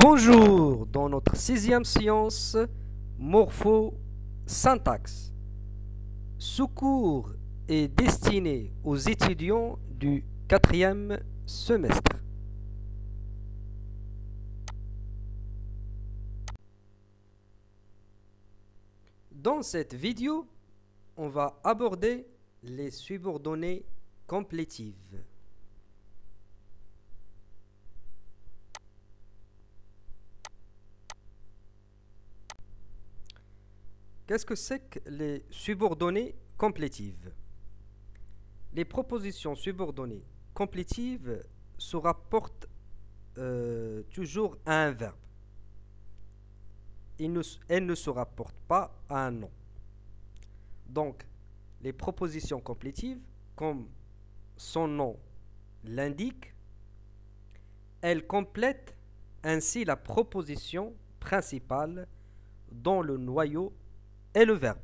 Bonjour, dans notre sixième séance, morpho-syntaxe. Ce cours est destiné aux étudiants du quatrième semestre. Dans cette vidéo, on va aborder les subordonnées complétives. Qu'est-ce que c'est que les subordonnées complétives? Les propositions subordonnées complétives se rapportent toujours à un verbe. Elles ne se rapportent pas à un nom. Donc, les propositions complétives, comme son nom l'indique, elles complètent ainsi la proposition principale dont le noyau est le verbe.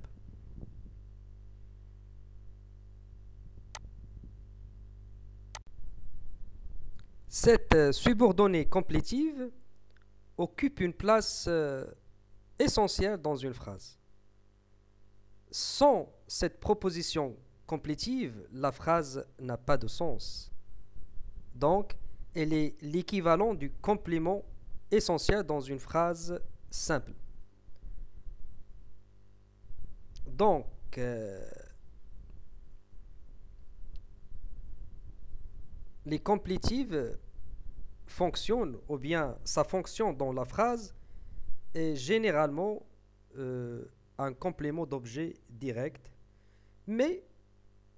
Cette subordonnée complétive occupe une place essentielle dans une phrase. Sans cette proposition complétive, la phrase n'a pas de sens. Donc, elle est l'équivalent du complément essentiel dans une phrase simple. Donc, les complétives fonctionnent, ou bien sa fonction dans la phrase est généralement un complément d'objet direct, mais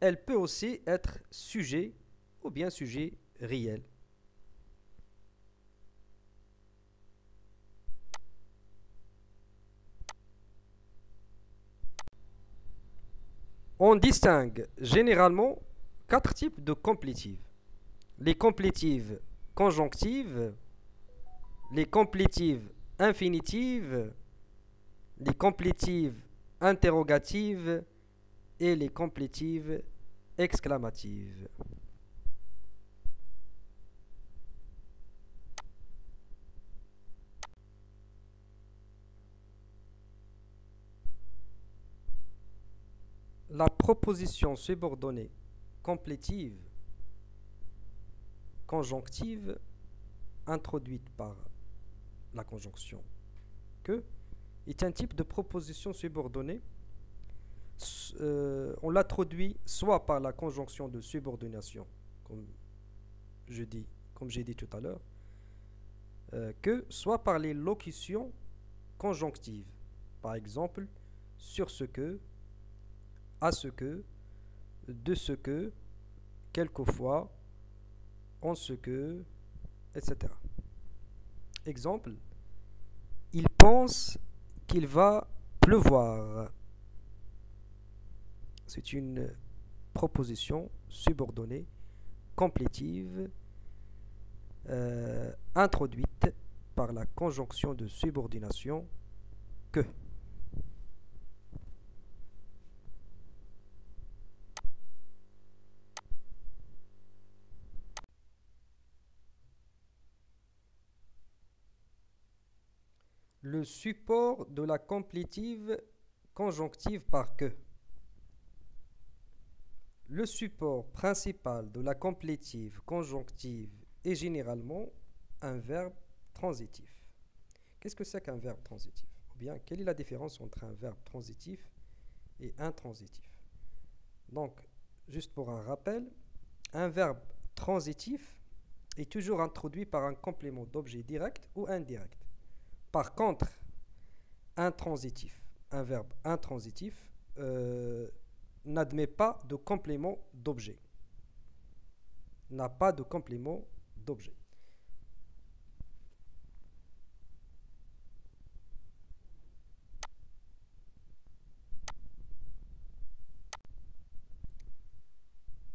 elle peut aussi être sujet ou bien sujet réel. On distingue généralement quatre types de complétives. Les complétives conjonctives, les complétives infinitives, les complétives interrogatives et les complétives exclamatives. La proposition subordonnée complétive conjonctive introduite par la conjonction que est un type de proposition subordonnée. On l'introduit soit par la conjonction de subordination, comme j'ai dit tout à l'heure, que soit par les locutions conjonctives. Par exemple, sur ce que, à ce que, de ce que, quelquefois, en ce que, etc. Exemple, il pense qu'il va pleuvoir. C'est une proposition subordonnée complétive introduite par la conjonction de subordination que. Le support de la complétive conjonctive par que. Le support principal de la complétive conjonctive est généralement un verbe transitif. Qu'est-ce que c'est qu'un verbe transitif? Ou bien, quelle est la différence entre un verbe transitif et intransitif? Donc, juste pour un rappel, un verbe transitif est toujours introduit par un complément d'objet direct ou indirect. Par contre, intransitif, un verbe intransitif n'admet pas de complément d'objet. N'a pas de complément d'objet.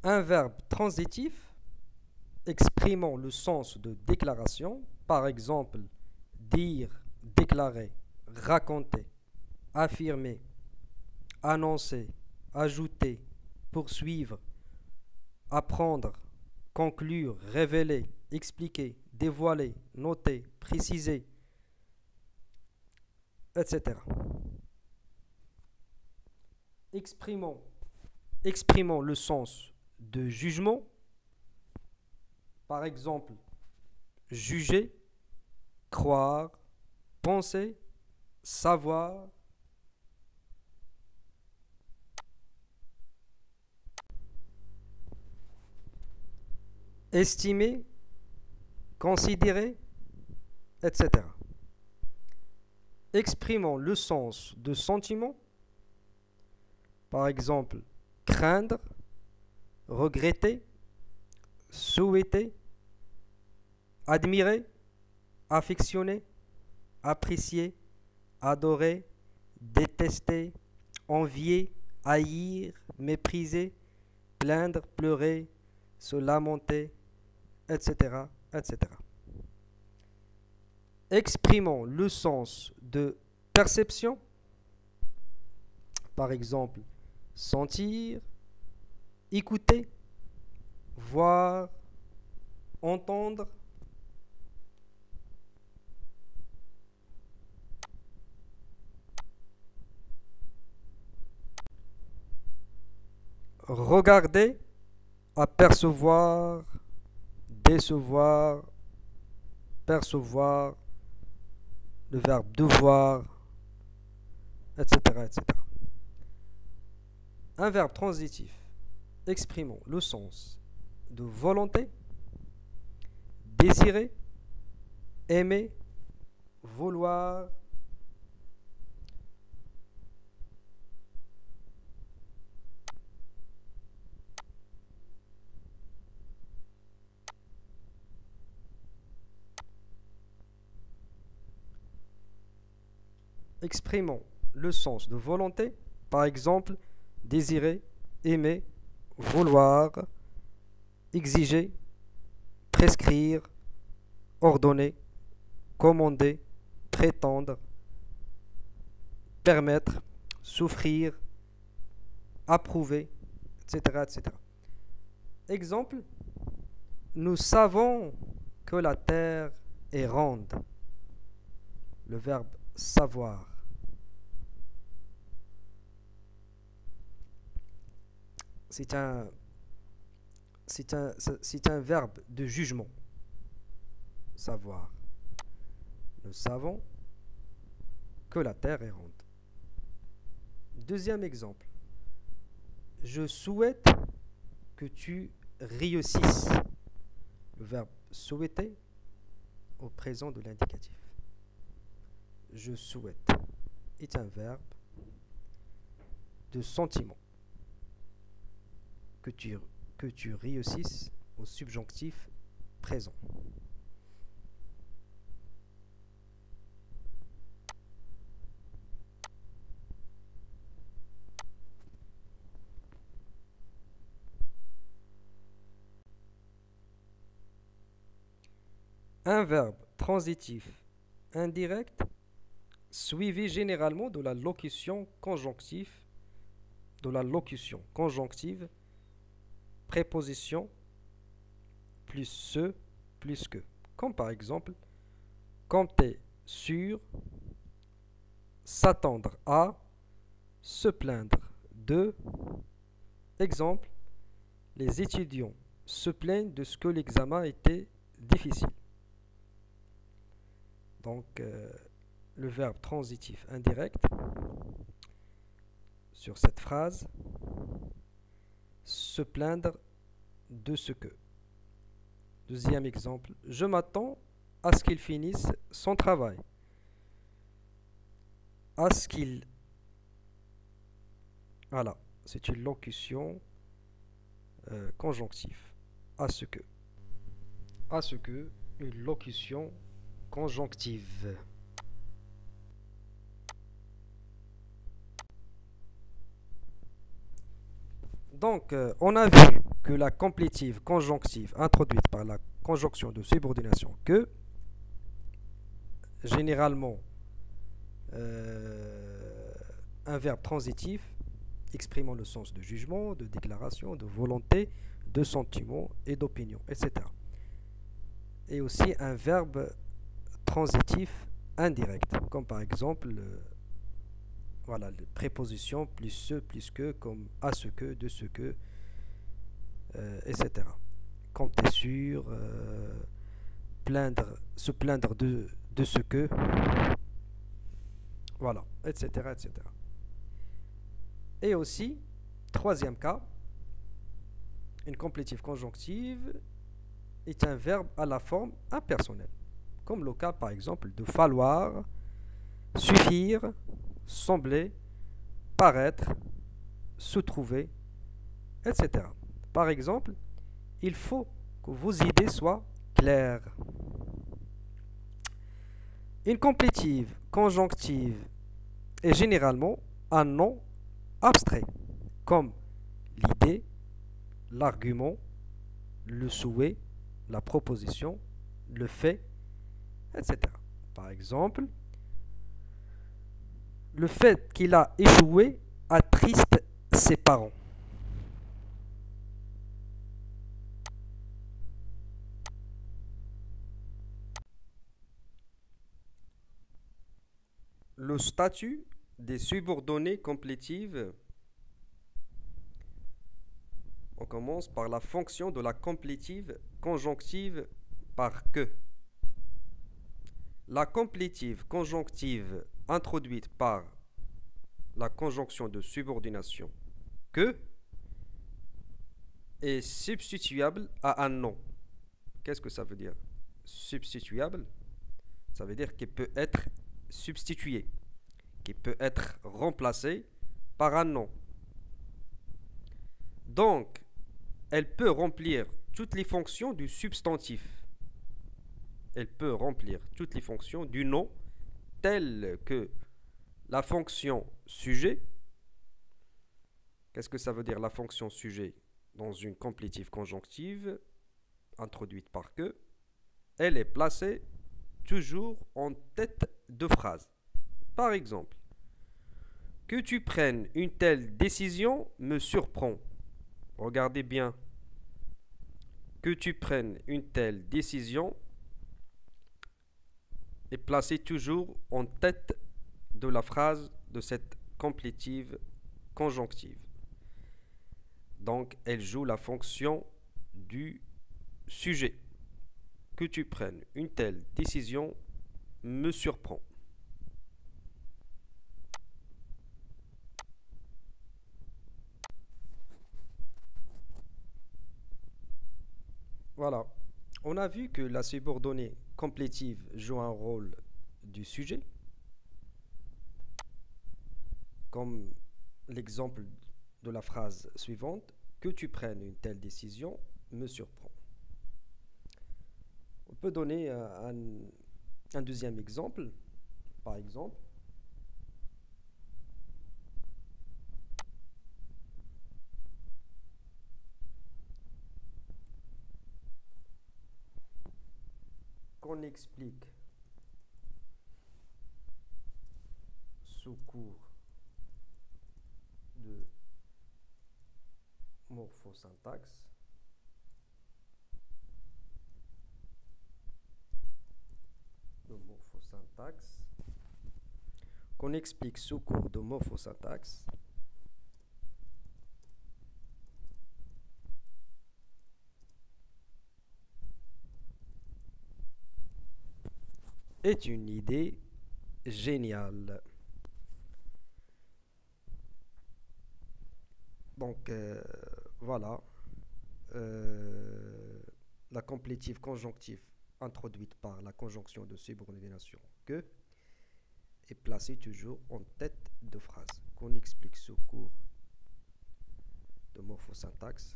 Un verbe transitif exprimant le sens de déclaration, par exemple, dire, déclarer, raconter, affirmer, annoncer, ajouter, poursuivre, apprendre, conclure, révéler, expliquer, dévoiler, noter, préciser, etc. Exprimons le sens de jugement. Par exemple, juger, croire, penser, savoir. Estimer, considérer, etc. Exprimons le sens de sentiment. Par exemple, craindre, regretter, souhaiter, admirer, affectionner, apprécier, adorer, détester, envier, haïr, mépriser, plaindre, pleurer, se lamenter, etc., etc. Exprimons le sens de perception. Par exemple, sentir, écouter, voir, entendre. Regarder, apercevoir, décevoir, percevoir, le verbe devoir, etc., etc. Un verbe transitif exprimant le sens de volonté, désirer, aimer, vouloir. Exprimons le sens de volonté, par exemple, désirer, aimer, vouloir, exiger, prescrire, ordonner, commander, prétendre, permettre, souffrir, approuver, etc., etc. Exemple, nous savons que la terre est ronde. Le verbe savoir. C'est un verbe de jugement. Savoir. Nous savons que la terre est ronde. Deuxième exemple. Je souhaite que tu réussisses. Le verbe souhaiter au présent de l'indicatif. Je souhaite est un verbe de sentiment. Que tu réussisses au subjonctif présent. Un verbe transitif indirect suivi généralement de la locution conjonctive, préposition plus ce plus que. Comme par exemple, compter sur, s'attendre à, se plaindre de. Exemple, les étudiants se plaignent de ce que l'examen était difficile. Donc, le verbe transitif indirect sur cette phrase, se plaindre de ce que. Deuxième exemple, je m'attends à ce qu'il finisse son travail. À ce qu'il... Voilà, c'est une locution conjonctive. À ce que. À ce que, une locution conjonctive. Donc, on a vu que la complétive conjonctive introduite par la conjonction de subordination que, généralement, un verbe transitif exprimant le sens de jugement, de déclaration, de volonté, de sentiment et d'opinion, etc. Et aussi un verbe transitif indirectes, comme par exemple voilà, les prépositions plus ce, plus que, comme à ce que, de ce que, etc. Quand tu es sûr, se plaindre de ce que, voilà, etc., etc. Et aussi, troisième cas, une complétive conjonctive est un verbe à la forme impersonnelle, comme le cas par exemple de falloir, suffire, sembler, paraître, se trouver, etc. Par exemple, il faut que vos idées soient claires. Une complétive conjonctive est généralement un nom abstrait, comme l'idée, l'argument, le souhait, la proposition, le fait, etc. Par exemple, le fait qu'il a échoué attriste ses parents. Le statut des subordonnées complétives, on commence par la fonction de la complétive conjonctive par que. La complétive conjonctive introduite par la conjonction de subordination que est substituable à un nom. Qu'est-ce que ça veut dire? Substituable, ça veut dire qu'il peut être substitué, qu'il peut être remplacé par un nom. Donc, elle peut remplir toutes les fonctions du substantif. Elle peut remplir toutes les fonctions du nom, telles que la fonction sujet. Qu'est-ce que ça veut dire la fonction sujet dans une complétive conjonctive introduite par que? Elle est placée toujours en tête de phrase. Par exemple, que tu prennes une telle décision me surprend. Regardez bien. Que tu prennes une telle décision est placée toujours en tête de la phrase de cette complétive conjonctive. Donc, elle joue la fonction du sujet. Que tu prennes une telle décision me surprend. Voilà. On a vu que la subordonnée complétive joue un rôle du sujet, comme l'exemple de la phrase suivante, que tu prennes une telle décision me surprend. On peut donner un deuxième exemple, par exemple. Qu'on explique sous cours de morphosyntaxe. Qu'on explique sous cours de morphosyntaxe. Est une idée géniale. Donc voilà, la complétive conjonctive introduite par la conjonction de subordination que est placée toujours en tête de phrase. Qu'on explique ce cours de morphosyntaxe.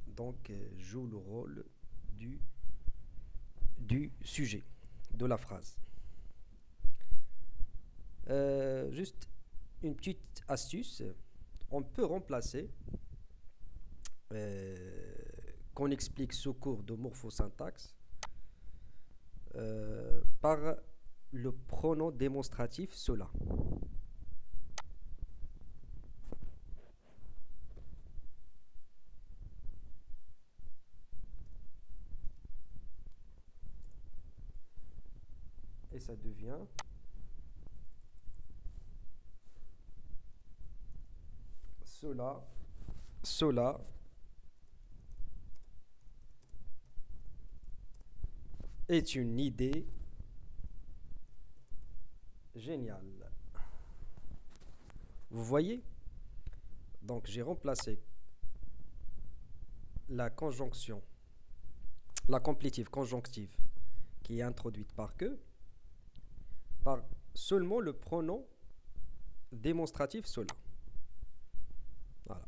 Donc joue le rôle du sujet de la phrase. Juste une petite astuce, on peut remplacer qu'on explique ce cours de morphosyntaxe par le pronom démonstratif cela. et ça devient cela est une idée géniale. Vous voyez? Donc j'ai remplacé la conjonction, la complétive conjonctive qui est introduite par que, par seulement le pronom démonstratif cela. Voilà.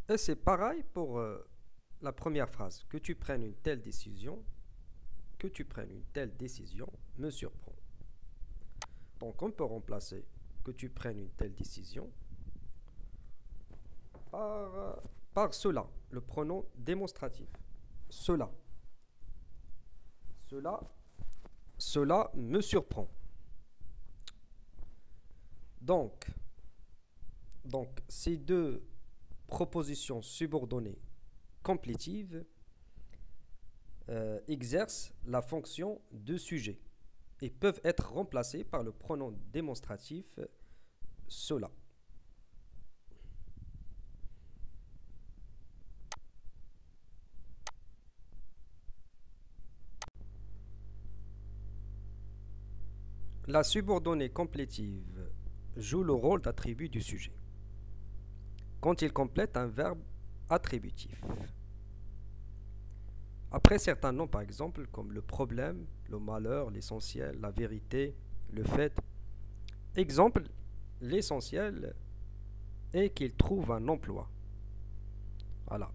Et c'est pareil pour la première phrase. Que tu prennes une telle décision, me surprend. Donc on peut remplacer que tu prennes une telle décision par cela, le pronom démonstratif. Cela me surprend. Donc ces deux propositions subordonnées complétives exercent la fonction de sujet et peuvent être remplacées par le pronom démonstratif cela. La subordonnée complétive joue le rôle d'attribut du sujet quand il complète un verbe attributif. Après certains noms, par exemple, comme le problème, le malheur, l'essentiel, la vérité, le fait. Exemple, l'essentiel est qu'il trouve un emploi. Voilà.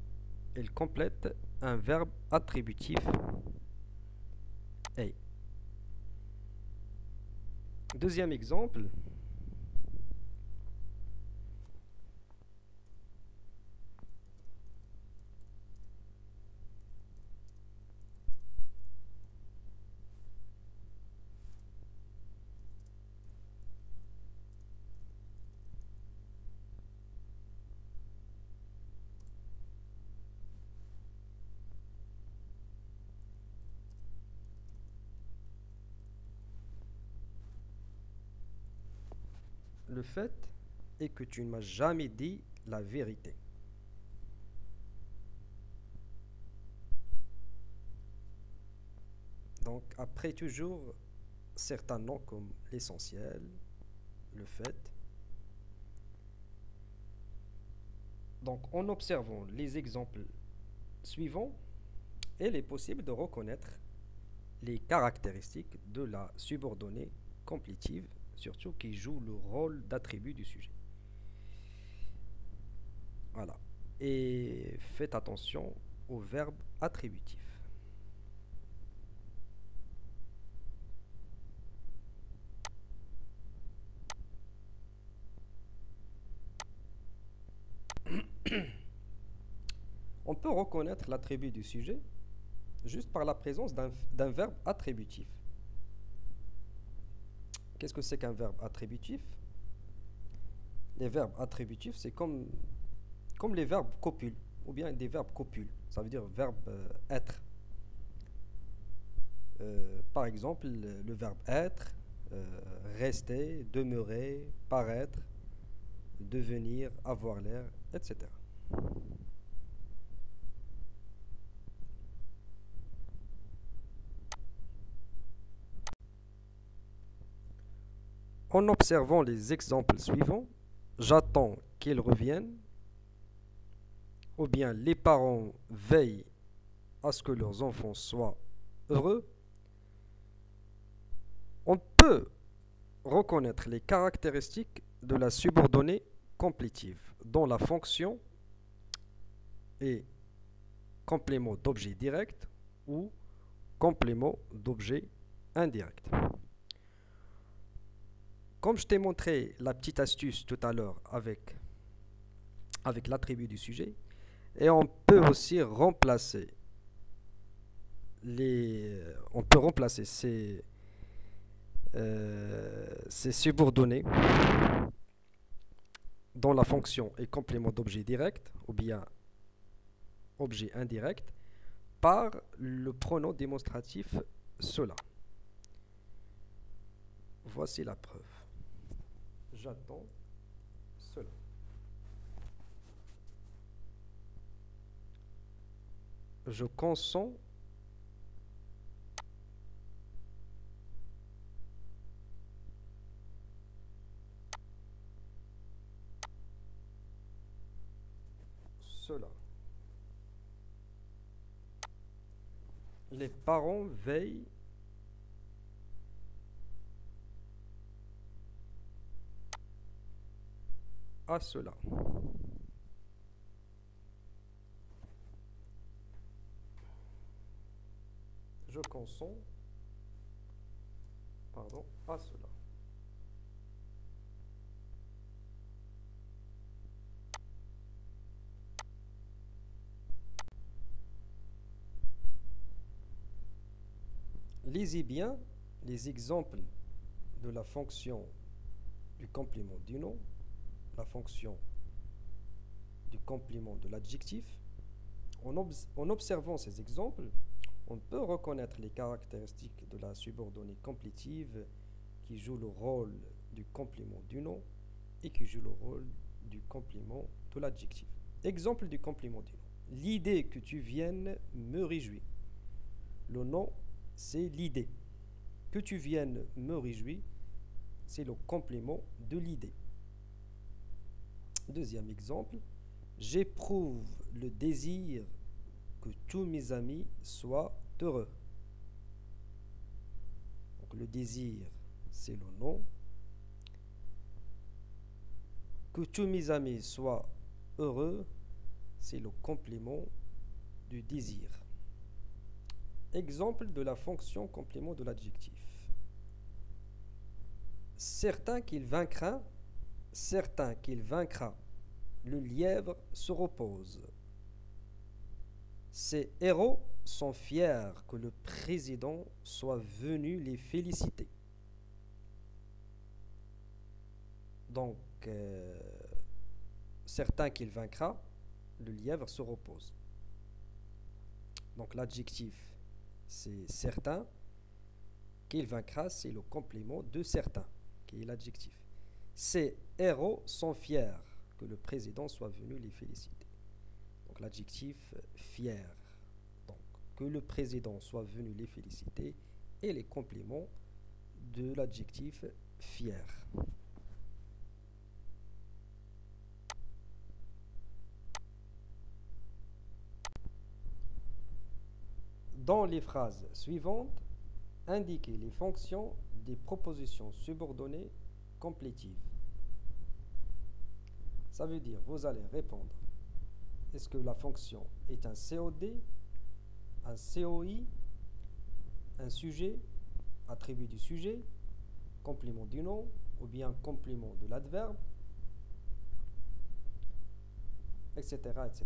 Il complète un verbe attributif est. Deuxième exemple. Le fait est que tu ne m'as jamais dit la vérité. Donc après toujours certains noms comme l'essentiel, le fait. Donc en observant les exemples suivants, il est possible de reconnaître les caractéristiques de la subordonnée complétive, surtout qui joue le rôle d'attribut du sujet. Voilà. Et faites attention au verbe attributif. On peut reconnaître l'attribut du sujet juste par la présence d'un verbe attributif. Qu'est-ce que c'est qu'un verbe attributif? Les verbes attributifs, c'est comme les verbes copules, ou bien des verbes copules. Ça veut dire verbe être. Par exemple, le verbe être, rester, demeurer, paraître, devenir, avoir l'air, etc. En observant les exemples suivants, j'attends qu'ils reviennent, ou bien les parents veillent à ce que leurs enfants soient heureux. On peut reconnaître les caractéristiques de la subordonnée complétive, dont la fonction est complément d'objet direct ou complément d'objet indirect. Comme je t'ai montré la petite astuce tout à l'heure avec l'attribut du sujet, et on peut aussi remplacer on peut remplacer ces subordonnées dans la fonction et complément d'objet direct ou bien objet indirect par le pronom démonstratif cela. Voici la preuve. J'attends cela. Je consens cela. Les parents veillent à cela. Je consens, à cela. Lisez bien les exemples de la fonction du complément du nom, la fonction du complément de l'adjectif. En observant ces exemples, on peut reconnaître les caractéristiques de la subordonnée complétive qui joue le rôle du complément du nom et qui joue le rôle du complément de l'adjectif. Exemple du complément du nom. L'idée que tu viennes me réjouit. Le nom, c'est l'idée. Que tu viennes me réjouit, c'est le complément de l'idée. Deuxième exemple. J'éprouve le désir que tous mes amis soient heureux. Donc le désir, c'est le nom. Que tous mes amis soient heureux, c'est le complément du désir. Exemple de la fonction complément de l'adjectif. Certain qu'il vaincra, le lièvre se repose. Ces héros sont fiers que le président soit venu les féliciter. Donc, certain qu'il vaincra, le lièvre se repose. Donc, l'adjectif, c'est certain. Qu'il vaincra, c'est le complément de certain, qui est l'adjectif. Ces héros sont fiers que le président soit venu les féliciter. Donc, l'adjectif fier. Donc, que le président soit venu les féliciter et les compléments de l'adjectif fier. Dans les phrases suivantes, indiquez les fonctions des propositions subordonnées complétives. Ça veut dire, vous allez répondre, est-ce que la fonction est un COD, un COI, un sujet, attribut du sujet, complément du nom, ou bien complément de l'adverbe, etc., etc.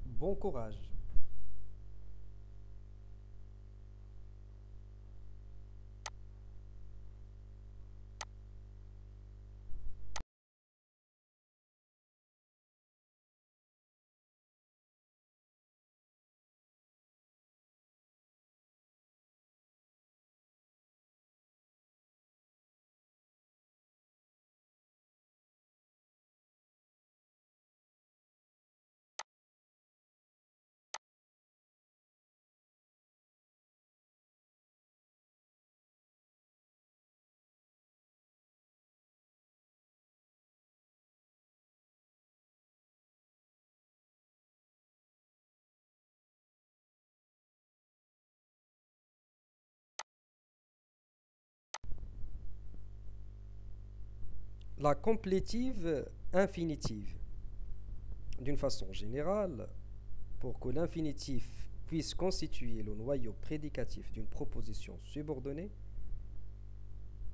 Bon courage. La complétive infinitive. D'une façon générale, pour que l'infinitif puisse constituer le noyau prédicatif d'une proposition subordonnée,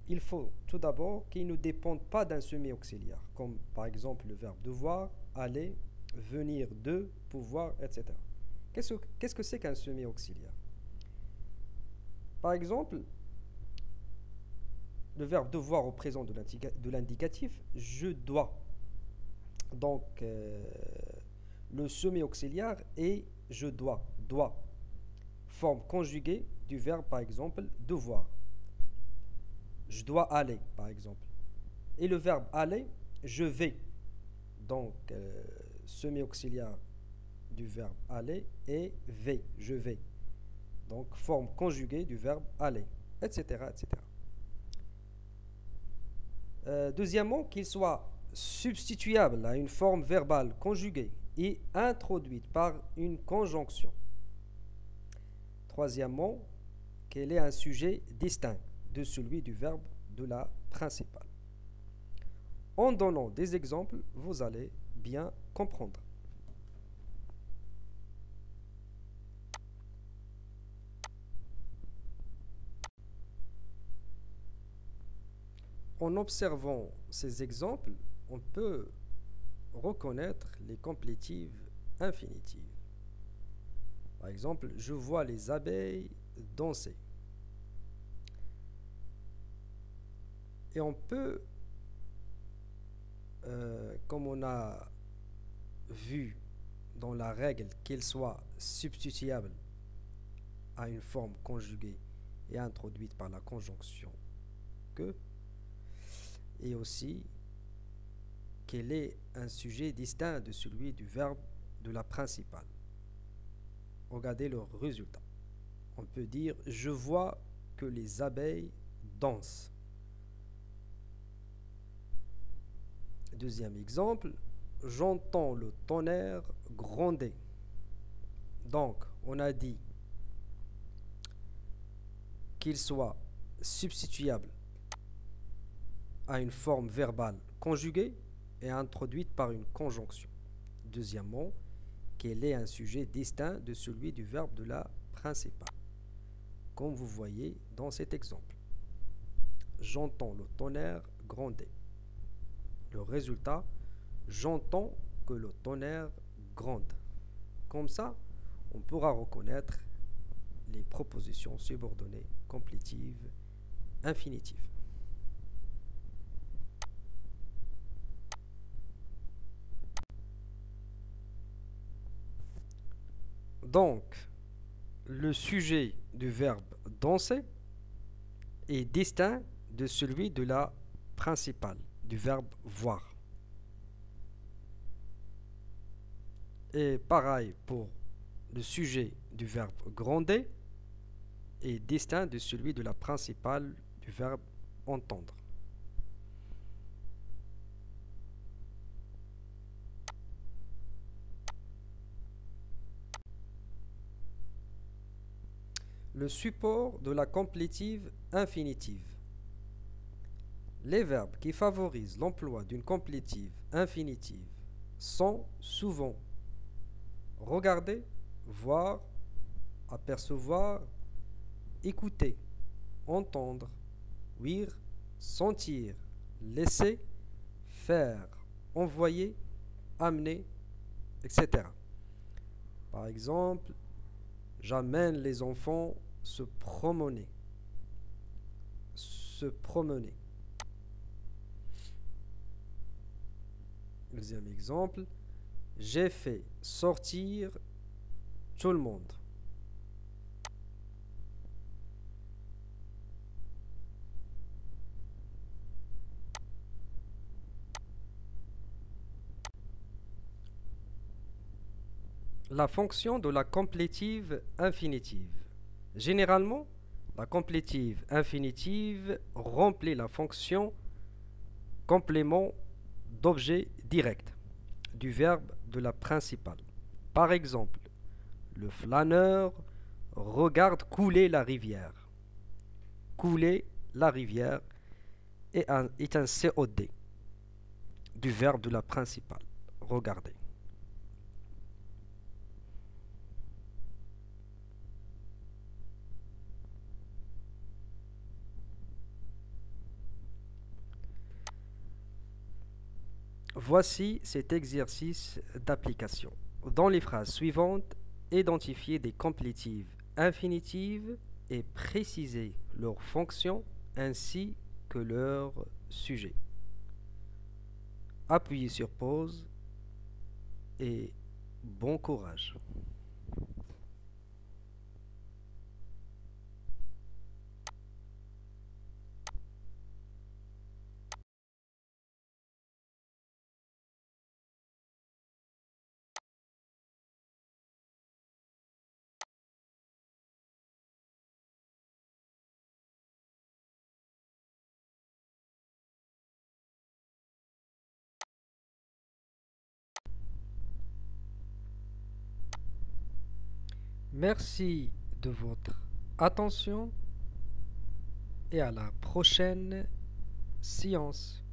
il faut tout d'abord qu'il ne dépende pas d'un semi-auxiliaire, comme par exemple le verbe devoir, aller, venir de, pouvoir, etc. Qu'est-ce que c'est qu'un semi-auxiliaire? Par exemple, le verbe devoir au présent de l'indicatif, je dois. Donc, le semi-auxiliaire est je dois, dois. Forme conjuguée du verbe, par exemple, devoir. Je dois aller, par exemple. Et le verbe aller, je vais. Donc, semi-auxiliaire du verbe aller est vais, je vais. Donc, forme conjuguée du verbe aller, etc., etc. Deuxièmement, qu'il soit substituable à une forme verbale conjuguée et introduite par une conjonction. Troisièmement, qu'elle ait un sujet distinct de celui du verbe de la principale. En donnant des exemples, vous allez bien comprendre. En observant ces exemples, on peut reconnaître les complétives infinitives. Par exemple, je vois les abeilles danser. Et on peut, comme on a vu dans la règle qu'elle soit substituable à une forme conjuguée et introduite par la conjonction que, et aussi qu'elle ait un sujet distinct de celui du verbe de la principale. Regardez le résultat. On peut dire je vois que les abeilles dansent. Deuxième exemple, j'entends le tonnerre gronder. Donc, on a dit qu'il soit substituable à une forme verbale conjuguée et introduite par une conjonction. Deuxièmement, qu'elle ait un sujet distinct de celui du verbe de la principale, comme vous voyez dans cet exemple. J'entends le tonnerre gronder. Le résultat, j'entends que le tonnerre gronde. Comme ça, on pourra reconnaître les propositions subordonnées complétives infinitives. Donc, le sujet du verbe danser est distinct de celui de la principale, du verbe voir. Et pareil pour le sujet du verbe gronder est distinct de celui de la principale du verbe entendre. Le support de la complétive infinitive. Les verbes qui favorisent l'emploi d'une complétive infinitive sont souvent regarder, voir, apercevoir, écouter, entendre, ouïr, sentir, laisser, faire, envoyer, amener, etc. Par exemple, j'amène les enfants se promener. Se promener. Deuxième exemple, j'ai fait sortir tout le monde. La fonction de la complétive infinitive. Généralement, la complétive infinitive remplit la fonction complément d'objet direct du verbe de la principale. Par exemple, le flâneur regarde couler la rivière. Couler la rivière est un COD du verbe de la principale. Regardez. Voici cet exercice d'application. Dans les phrases suivantes, identifier des complétives infinitives et préciser leurs fonctions ainsi que leur sujet. Appuyez sur pause et bon courage. Merci de votre attention et à la prochaine séance.